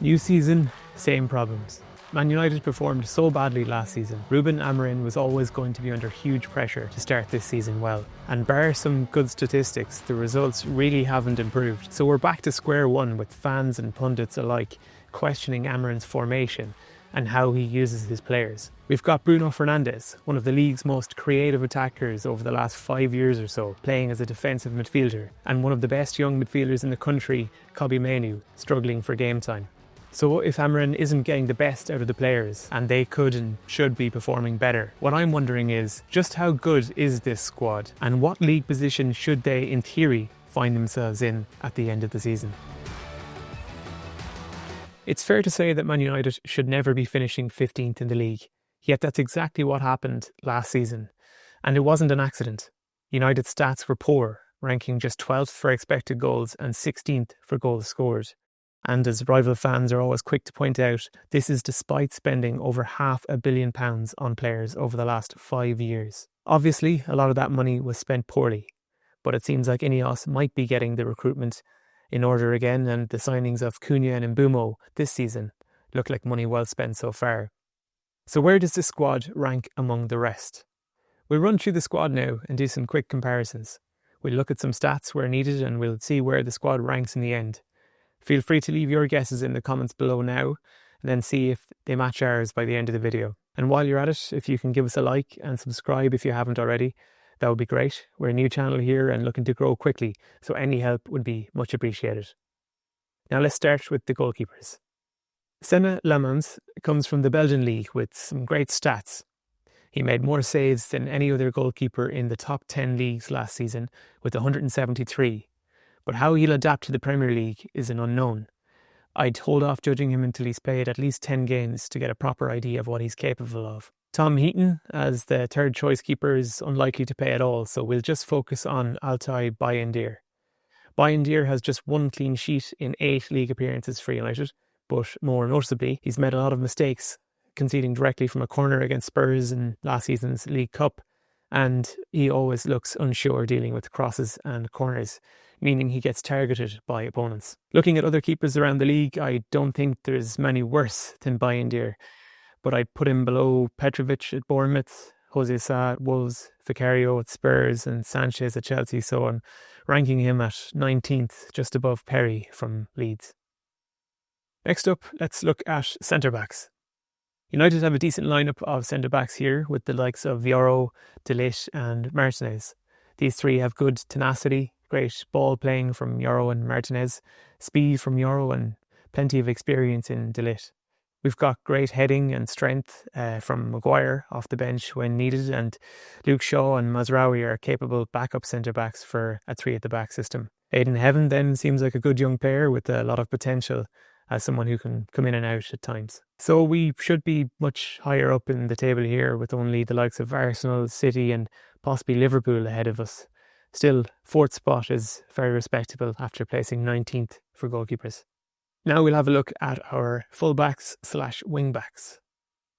New season, same problems. Man United performed so badly last season. Rúben Amorim was always going to be under huge pressure to start this season well. And bar some good statistics, the results really haven't improved. So we're back to square one with fans and pundits alike questioning Amorim's formation and how he uses his players. We've got Bruno Fernandes, one of the league's most creative attackers over the last 5 years or so, playing as a defensive midfielder, and one of the best young midfielders in the country, Kobbie Mainoo, struggling for game time. So if Amorim isn't getting the best out of the players, and they could and should be performing better, what I'm wondering is, just how good is this squad, and what league position should they, in theory, find themselves in at the end of the season? It's fair to say that Man United should never be finishing 15th in the league, yet that's exactly what happened last season. And it wasn't an accident. United's stats were poor, ranking just 12th for expected goals and 16th for goals scored. And as rival fans are always quick to point out, this is despite spending over £500 million on players over the last 5 years. Obviously, a lot of that money was spent poorly, but it seems like Ineos might be getting the recruitment in order again, and the signings of Cunha and Mbeumo this season look like money well spent so far. So where does this squad rank among the rest? We'll run through the squad now and do some quick comparisons. We'll look at some stats where needed and we'll see where the squad ranks in the end. Feel free to leave your guesses in the comments below now and then see if they match ours by the end of the video. And while you're at it, if you can give us a like and subscribe if you haven't already, that would be great. We're a new channel here and looking to grow quickly, so any help would be much appreciated. Now let's start with the goalkeepers. Lammens comes from the Belgian league with some great stats. He made more saves than any other goalkeeper in the top 10 leagues last season with 173. But how he'll adapt to the Premier League is an unknown. I'd hold off judging him until he's played at least 10 games to get a proper idea of what he's capable of. Heaton, as the third choice keeper, is unlikely to play at all, so we'll just focus on Altay Bayindir. Bayindir has just one clean sheet in 8 league appearances for United, but more noticeably, he's made a lot of mistakes, conceding directly from a corner against Spurs in last season's League Cup, and he always looks unsure dealing with crosses and corners, meaning he gets targeted by opponents. Looking at other keepers around the league, I don't think there's many worse than Bayindir, but I'd put him below Petrovic at Bournemouth, Jose Sa at Wolves, Vicario at Spurs and Sanchez at Chelsea, so I'm ranking him at 19th, just above Perry from Leeds. Next up, let's look at centre-backs. United have a decent lineup of centre-backs here with the likes of Yoro, Ligt and Martinez. These three have good tenacity, great ball playing from Yoro and Martinez, speed from Yoro and plenty of experience in Ligt. We've got great heading and strength from Maguire off the bench when needed, and Luke Shaw and Mazraoui are capable backup centre-backs for a 3-at-the-back system. Aidan Heaven then seems like a good young player with a lot of potential as someone who can come in and out at times. So we should be much higher up in the table here with only the likes of Arsenal, City and possibly Liverpool ahead of us. Still, 4th spot is very respectable after placing 19th for goalkeepers. Now we'll have a look at our fullbacks/wingbacks.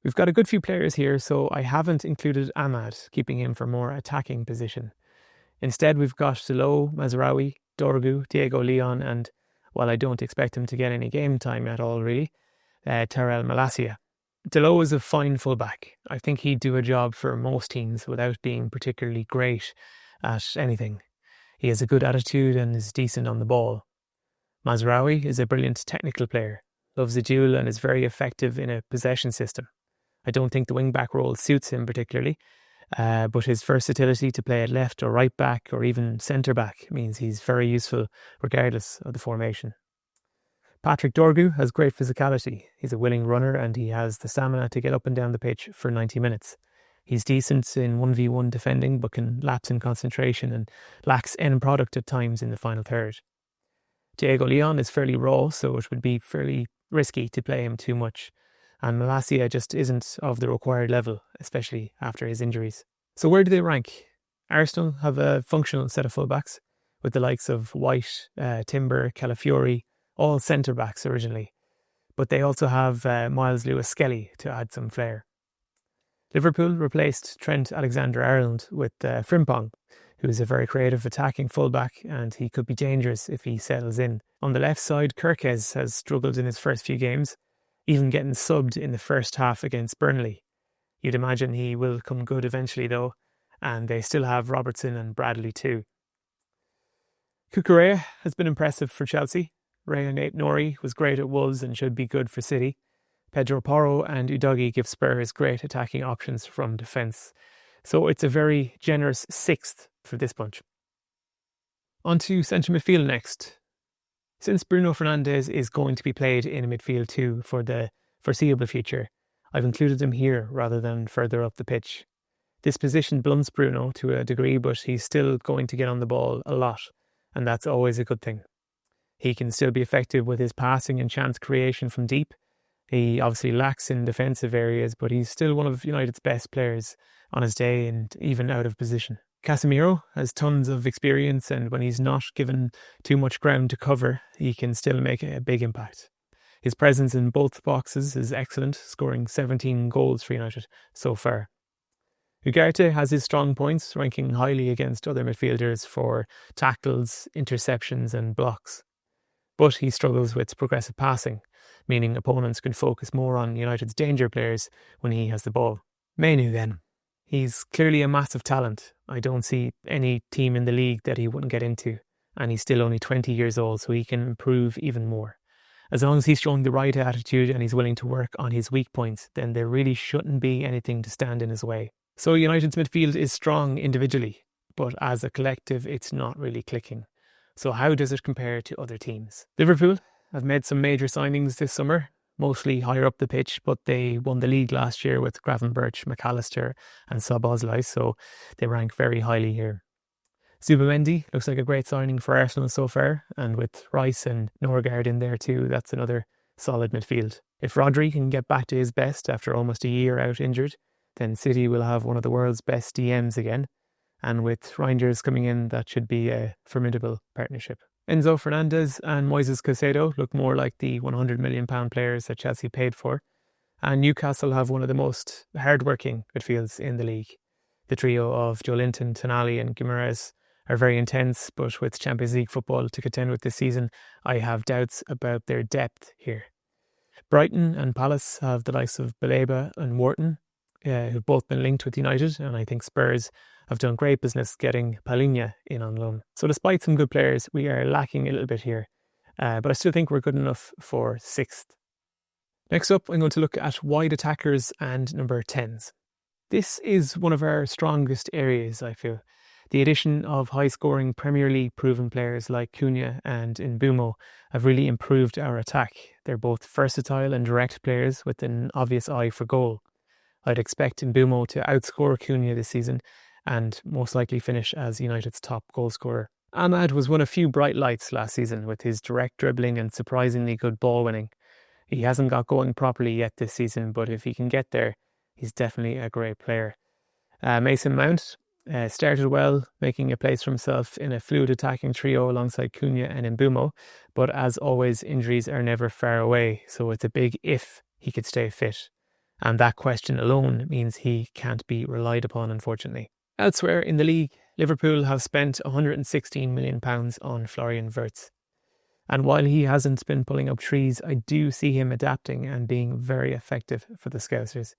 We've got a good few players here, so I haven't included Amad, keeping him for more attacking position. Instead, we've got Dalot, Mazraoui, Dorgu, Diego Leon, and, while I don't expect him to get any game time at all really, Terrell Malacia. Dalot is a fine fullback. I think he'd do a job for most teams without being particularly great at anything. He has a good attitude and is decent on the ball. Mazraoui is a brilliant technical player, loves a duel and is very effective in a possession system. I don't think the wing-back role suits him particularly, but his versatility to play at left or right back or even centre-back means he's very useful regardless of the formation. Patrick Dorgu has great physicality. He's a willing runner and he has the stamina to get up and down the pitch for 90 minutes. He's decent in 1v1 defending but can lapse in concentration and lacks end product at times in the final third. Diego Leon is fairly raw, so it would be fairly risky to play him too much. And Malacia just isn't of the required level, especially after his injuries. So where do they rank? Arsenal have a functional set of fullbacks, with the likes of White, Timber, Calafiori, all centre-backs originally. But they also have Miles Lewis-Skelly to add some flair. Liverpool replaced Trent Alexander-Arnold with Frimpong, who's a very creative attacking fullback, and he could be dangerous if he settles in. On the left side, Zirkzee has struggled in his first few games, even getting subbed in the first half against Burnley. You'd imagine he will come good eventually though, and they still have Robertson and Bradley too. Cucurella has been impressive for Chelsea. Rayan Aït-Nouri was great at Wolves and should be good for City. Pedro Porro and Udogie give Spurs great attacking options from defence. So it's a very generous sixth for this bunch. On to centre midfield next. Since Bruno Fernandes is going to be played in midfield too for the foreseeable future, I've included him here rather than further up the pitch. This position blunts Bruno to a degree, but he's still going to get on the ball a lot, and that's always a good thing. He can still be effective with his passing and chance creation from deep. He obviously lacks in defensive areas, but he's still one of United's best players on his day and even out of position. Casemiro has tons of experience, and when he's not given too much ground to cover, he can still make a big impact. His presence in both boxes is excellent, scoring 17 goals for United so far. Ugarte has his strong points, ranking highly against other midfielders for tackles, interceptions and blocks. But he struggles with progressive passing, meaning opponents can focus more on United's danger players when he has the ball. Mainoo then. He's clearly a massive talent. I don't see any team in the league that he wouldn't get into, and he's still only 20 years old, so he can improve even more. As long as he's showing the right attitude and he's willing to work on his weak points, then there really shouldn't be anything to stand in his way. So United's midfield is strong individually, but as a collective it's not really clicking. So how does it compare to other teams? Liverpool have made some major signings this summer, mostly higher up the pitch, but they won the league last year with Gravenberch, McAllister and Szoboszlai, so they rank very highly here. Zubimendi looks like a great signing for Arsenal so far, and with Rice and Norgard in there too, that's another solid midfield. If Rodri can get back to his best after almost a year out injured, then City will have one of the world's best DMs again. And with Reinders coming in, that should be a formidable partnership. Enzo Fernandez and Moises Caicedo look more like the £100 million players that Chelsea paid for. And Newcastle have one of the most hard-working midfields in the league. The trio of Joelinton, Tonali and Guimaraes are very intense, but with Champions League football to contend with this season, I have doubts about their depth here. Brighton and Palace have the likes of Baleba and Wharton, who've both been linked with United, and I think Spurs have done great business getting Palhinha in on loan. So despite some good players, we are lacking a little bit here, but I still think we're good enough for 6th. Next up, I'm going to look at wide attackers and number 10s. This is one of our strongest areas, I feel. The addition of high-scoring Premier League proven players like Cunha and Mbeumo have really improved our attack. They're both versatile and direct players with an obvious eye for goal. I'd expect Mbeumo to outscore Cunha this season and most likely finish as United's top goalscorer. Amad was one of few bright lights last season with his direct dribbling and surprisingly good ball winning. He hasn't got going properly yet this season, but if he can get there, he's definitely a great player. Mason Mount started well, making a place for himself in a fluid attacking trio alongside Cunha and Mbeumo, but as always, injuries are never far away, so it's a big if he could stay fit. And that question alone means he can't be relied upon, unfortunately. Elsewhere in the league, Liverpool have spent £116 million on Florian Wirtz. And while he hasn't been pulling up trees, I do see him adapting and being very effective for the Scousers,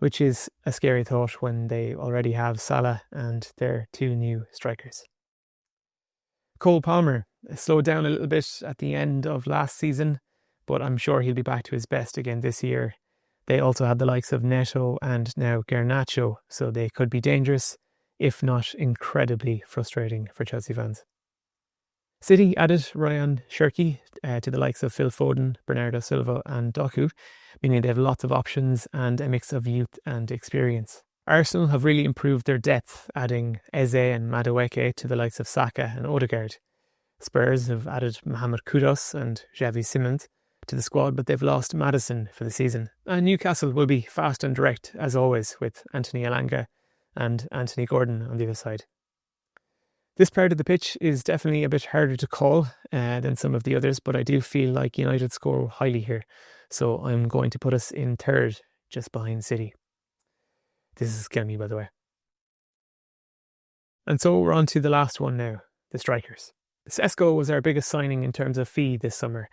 which is a scary thought when they already have Salah and their 2 new strikers. Cole Palmer slowed down a little bit at the end of last season, but I'm sure he'll be back to his best again this year. They also had the likes of Neto and now Garnacho, so they could be dangerous, if not incredibly frustrating for Chelsea fans. City added Ryan Cherki to the likes of Phil Foden, Bernardo Silva and Dorgu, meaning they have lots of options and a mix of youth and experience. Arsenal have really improved their depth, adding Eze and Madueke to the likes of Saka and Odegaard. Spurs have added Mohamed Kudus and Xavi Simons to the squad, but they've lost Maddison for the season. And Newcastle will be fast and direct, as always, with Anthony Elanga and Anthony Gordon on the other side. This part of the pitch is definitely a bit harder to call than some of the others, but I do feel like United score highly here, so I'm going to put us in 3rd, just behind City. This is killing me, by the way. And so we're on to the last one now, the strikers. Sesko was our biggest signing in terms of fee this summer,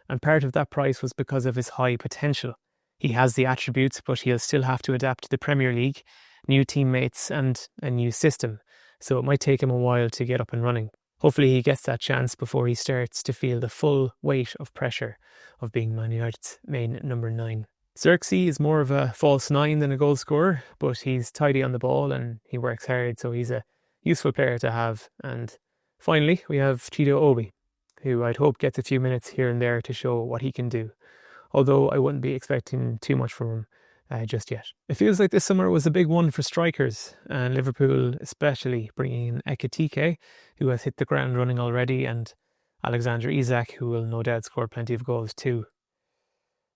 and part of that price was because of his high potential. He has the attributes, but he'll still have to adapt to the Premier League, new teammates and a new system, so it might take him a while to get up and running. Hopefully he gets that chance before he starts to feel the full weight of pressure of being Man United's main number 9. Zirkzee is more of a false 9 than a goal scorer, but he's tidy on the ball and he works hard, so he's a useful player to have. And finally, we have Chido Obi, who I'd hope gets a few minutes here and there to show what he can do, although I wouldn't be expecting too much from him just yet. It feels like this summer was a big one for strikers, and Liverpool especially, bringing in Ekitike, who has hit the ground running already, and Alexander Isak, who will no doubt score plenty of goals too.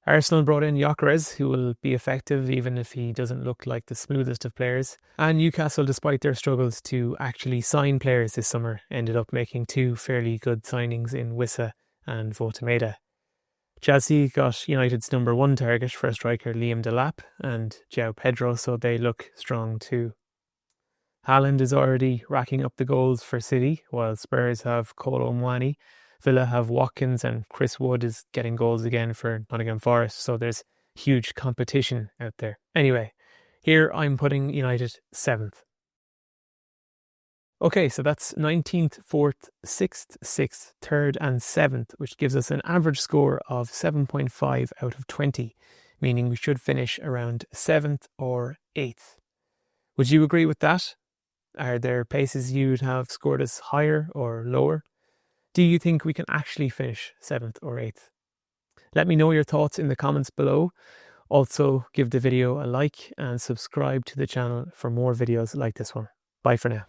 Arsenal brought in Gyökeres, who will be effective even if he doesn't look like the smoothest of players. And Newcastle, despite their struggles to actually sign players this summer, ended up making 2 fairly good signings in Wissa and Votameda. Chelsea got United's number 1 target for striker Liam Delap and João Pedro, so they look strong too. Haaland is already racking up the goals for City, while Spurs have Kolo Muani. Villa have Watkins, and Chris Wood is getting goals again for Nottingham Forest, so there's huge competition out there. Anyway, here I'm putting United 7th. Okay, so that's 19th, 4th, 6th, 6th, 3rd and 7th, which gives us an average score of 7.5 out of 20, meaning we should finish around 7th or 8th. Would you agree with that? Are there places you'd have scored us higher or lower? Do you think we can actually finish 7th or 8th? Let me know your thoughts in the comments below. Also, give the video a like and subscribe to the channel for more videos like this one. Bye for now.